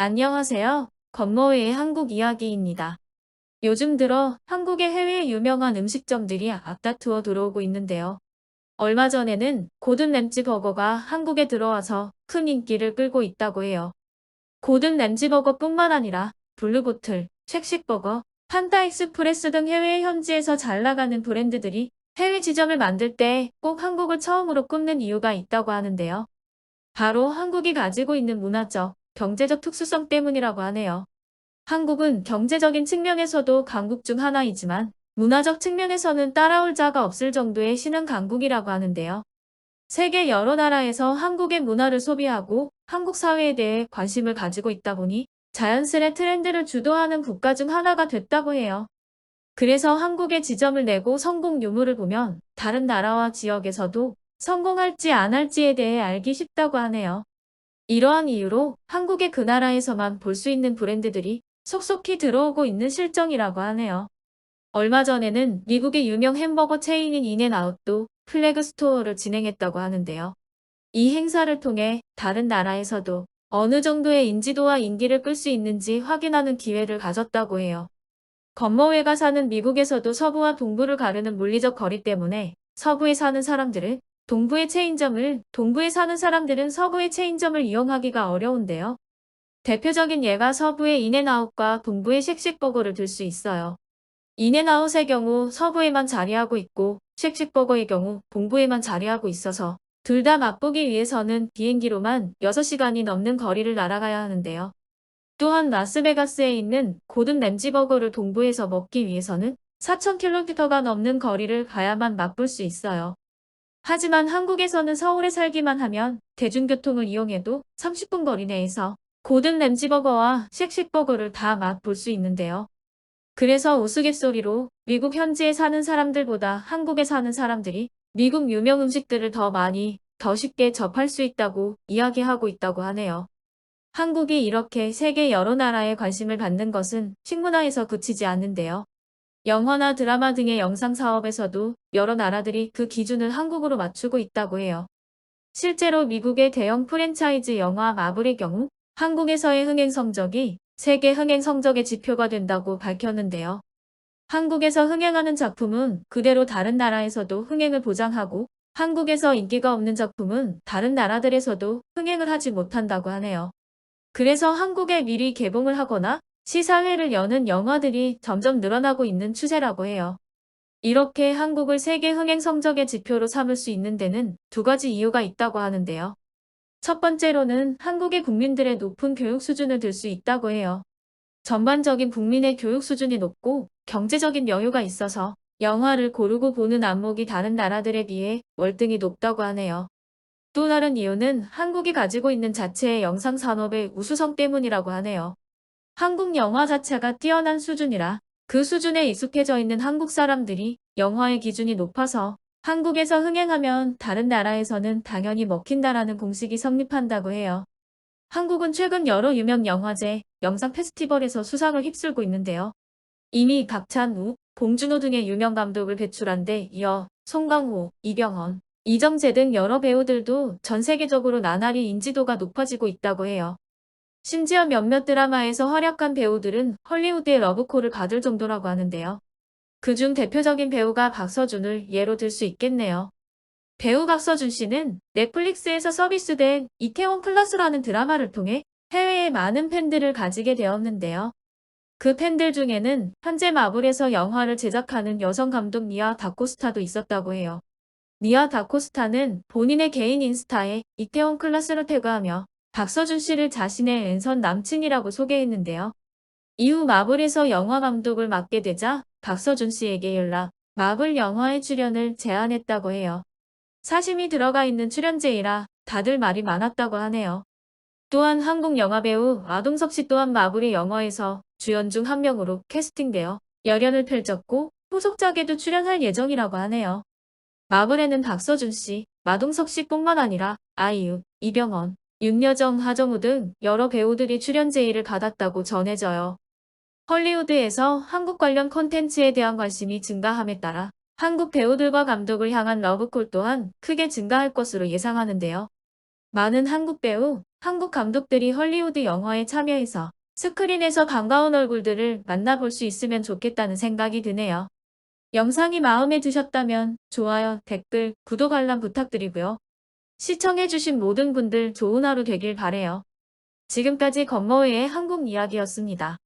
안녕하세요. 건모회의 한국 이야기입니다. 요즘 들어 한국의 해외 유명한 음식점들이 앞다투어 들어오고 있는데요. 얼마 전에는 고든 램지 버거가 한국에 들어와서 큰 인기를 끌고 있다고 해요. 고든 램지 버거뿐만 아니라 블루보틀, 쉑쉑버거, 판다 익스프레스 등 해외 현지에서 잘 나가는 브랜드들이 해외 지점을 만들 때 꼭 한국을 처음으로 꼽는 이유가 있다고 하는데요. 바로 한국이 가지고 있는 문화적, 경제적 특수성 때문이라고 하네요. 한국은 경제적인 측면에서도 강국 중 하나이지만 문화적 측면에서는 따라올 자가 없을 정도의 신흥 강국이라고 하는데요. 세계 여러 나라에서 한국의 문화를 소비하고 한국 사회에 대해 관심을 가지고 있다 보니 자연스레 트렌드를 주도하는 국가 중 하나가 됐다고 해요. 그래서 한국에 지점을 내고 성공 유무를 보면 다른 나라와 지역에서도 성공할지 안 할지에 대해 알기 쉽다고 하네요. 이러한 이유로 한국의 그 나라에서만 볼 수 있는 브랜드들이 속속히 들어오고 있는 실정이라고 하네요. 얼마 전에는 미국의 유명 햄버거 체인인 인앤아웃도 플래그 스토어를 진행했다고 하는데요. 이 행사를 통해 다른 나라에서도 어느 정도의 인지도와 인기를 끌 수 있는지 확인하는 기회를 가졌다고 해요. 건머회가 사는 미국에서도 서부와 동부를 가르는 물리적 거리 때문에 서부에 사는 사람들은 동부의 체인점을, 동부에 사는 사람들은 서부의 체인점을 이용하기가 어려운데요. 대표적인 예가 서부의 인앤아웃과 동부의 쉑쉑버거를 들 수 있어요. 인앤아웃의 경우 서부에만 자리하고 있고 쉑쉑버거의 경우 동부에만 자리하고 있어서 둘 다 맛보기 위해서는 비행기로만 6시간이 넘는 거리를 날아가야 하는데요. 또한 라스베가스에 있는 고든 램지 버거를 동부에서 먹기 위해서는 4,000km가 넘는 거리를 가야만 맛볼 수 있어요. 하지만 한국에서는 서울에 살기만 하면 대중교통을 이용해도 30분 거리 내에서 고든 램지 버거와 쉑쉑버거를 다 맛볼 수 있는데요. 그래서 우스갯소리로 미국 현지에 사는 사람들보다 한국에 사는 사람들이 미국 유명 음식들을 더 많이, 더 쉽게 접할 수 있다고 이야기하고 있다고 하네요. 한국이 이렇게 세계 여러 나라에 관심을 받는 것은 식문화에서 그치지 않는데요. 영화나 드라마 등의 영상 사업에서도 여러 나라들이 그 기준을 한국으로 맞추고 있다고 해요. 실제로 미국의 대형 프랜차이즈 영화 마블의 경우 한국에서의 흥행 성적이 세계 흥행 성적의 지표가 된다고 밝혔는데요. 한국에서 흥행하는 작품은 그대로 다른 나라에서도 흥행을 보장하고 한국에서 인기가 없는 작품은 다른 나라들에서도 흥행을 하지 못한다고 하네요. 그래서 한국에 미리 개봉을 하거나 시사회를 여는 영화들이 점점 늘어나고 있는 추세라고 해요. 이렇게 한국을 세계 흥행 성적의 지표로 삼을 수 있는 데는 두 가지 이유가 있다고 하는데요. 첫 번째로는 한국의 국민들의 높은 교육 수준을 들 수 있다고 해요. 전반적인 국민의 교육 수준이 높고 경제적인 여유가 있어서 영화를 고르고 보는 안목이 다른 나라들에 비해 월등히 높다고 하네요. 또 다른 이유는 한국이 가지고 있는 자체의 영상 산업의 우수성 때문이라고 하네요. 한국 영화 자체가 뛰어난 수준이라 그 수준에 익숙해져 있는 한국 사람들이 영화의 기준이 높아서 한국에서 흥행하면 다른 나라에서는 당연히 먹힌다라는 공식이 성립한다고 해요. 한국은 최근 여러 유명 영화제, 영상 페스티벌에서 수상을 휩쓸고 있는데요. 이미 박찬욱, 봉준호 등의 유명 감독을 배출한 데 이어 송강호, 이병헌, 이정재 등 여러 배우들도 전 세계적으로 나날이 인지도가 높아지고 있다고 해요. 심지어 몇몇 드라마에서 활약한 배우들은 헐리우드의 러브콜을 받을 정도라고 하는데요. 그중 대표적인 배우가 박서준을 예로 들 수 있겠네요. 배우 박서준 씨는 넷플릭스에서 서비스된 이태원 클라스라는 드라마를 통해 해외에 많은 팬들을 가지게 되었는데요. 그 팬들 중에는 현재 마블에서 영화를 제작하는 여성 감독 니아 다코스타도 있었다고 해요. 니아 다코스타는 본인의 개인 인스타에 이태원 클라스로 태그하며 박서준 씨를 자신의 랜선 남친이라고 소개했는데요. 이후 마블에서 영화 감독을 맡게 되자 박서준 씨에게 연락, 마블 영화에 출연을 제안했다고 해요. 사심이 들어가 있는 출연제이라 다들 말이 많았다고 하네요. 또한 한국 영화배우 아동석 씨 또한 마블의 영화에서 주연 중 한 명으로 캐스팅되어 열연을 펼쳤고 후속작에도 출연할 예정이라고 하네요. 마블에는 박서준 씨, 마동석 씨뿐만 아니라 아이유, 이병헌, 윤여정, 하정우 등 여러 배우들이 출연 제의를 받았다고 전해져요. 헐리우드에서 한국 관련 콘텐츠에 대한 관심이 증가함에 따라 한국 배우들과 감독을 향한 러브콜 또한 크게 증가할 것으로 예상하는데요. 많은 한국 배우, 한국 감독들이 헐리우드 영화에 참여해서 스크린에서 반가운 얼굴들을 만나볼 수 있으면 좋겠다는 생각이 드네요. 영상이 마음에 드셨다면 좋아요, 댓글, 구독 알람 부탁드리고요. 시청해주신 모든 분들 좋은 하루 되길 바래요. 지금까지 건머회의 한국 이야기였습니다.